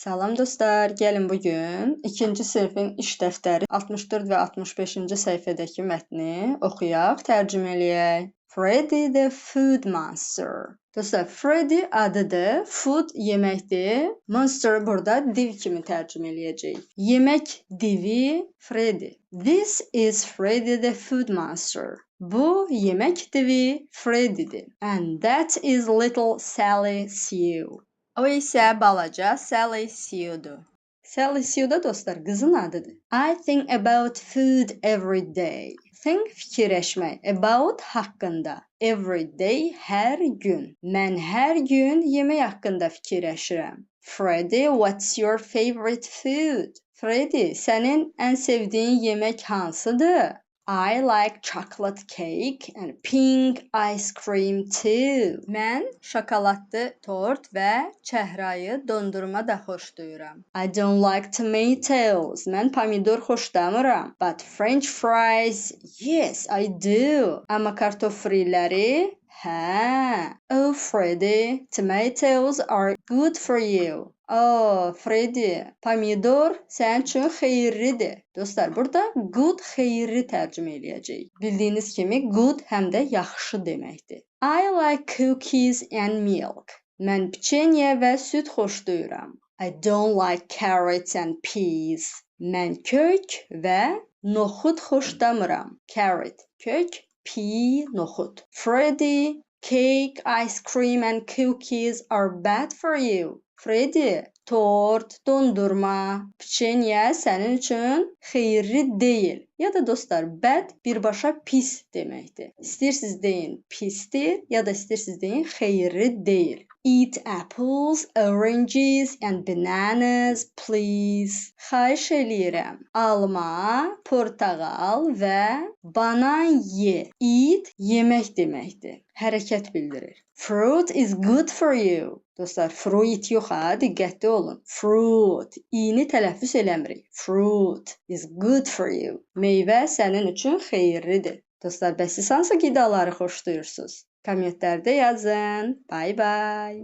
Salam dostlar, gəlin bugün 2-ci sinifin iş dəftəri 64 və 65-ci səhifədəki mətni oxuyaq, tərcümə eləyək. Freddy the Food Monster. Dostlar, Freddy adıdır, food yeməkdir. Monster burada div kimi tərcümə eləyəcəyik. Yemək divi Freddy. This is Freddy the Food Monster. Bu yemək divi Freddy'dir. And that is little Sally Sue. O isə balaca Sally Sue'dur. Sally Sue da dostlar qızın adıdır. I think about food every day. Think fikirləşmək. About haqqında. Every day hər gün. Mən hər gün yemək haqqında fikirləşirəm. Freddy, what's your favorite food? Freddy, sənin ən sevdiyin yemək hansıdır? I like chocolate cake and pink ice cream too. Mən şokoladlı tort və çəhrayı dondurma da xoşlayıram. I don't like tomatoes. Mən pomidor xoşlamıram. But French fries, yes, I do. Amma kartof friləri, hə. Oh, Freddy, tomatoes are good for you. Oh, Freddy, pomidor sənin üçün xeyirlidir. Dostlar, burada good xeyirli tərcümə eləyəcəyik. Bildiyiniz kimi good həm də yaxşı deməkdir. I like cookies and milk. Mən piçenya və süd xoşlayıram. I don't like carrots and peas. Mən kök və noxud xoşlamıram. Carrot, kök, pea, noxud. Freddy, cake, ice cream and cookies are bad for you. Freddy, tort, dondurma, piçenya sənin üçün xeyirli deyil. Ya da dostlar, bad birbaşa pis deməkdir. İstəyirsiniz deyin pisdir, ya da istəyirsiniz deyin xeyirli deyil. Eat apples, oranges and bananas, please. Xahiş eləyirəm. Alma, portağal və banan ye. Eat yemək deməkdir. Hərəkət bildirir. Fruit is good for you. Dostlar, fruit yox ha, diqqətli olun. Fruit. İni tələffüz eləmirik. Fruit is good for you. Meyvə sənin üçün xeyirlidir. Dostlar, bəs siz hansı qidaları xoşlayırsınız? Kommentlərdə yazın. Bye bye.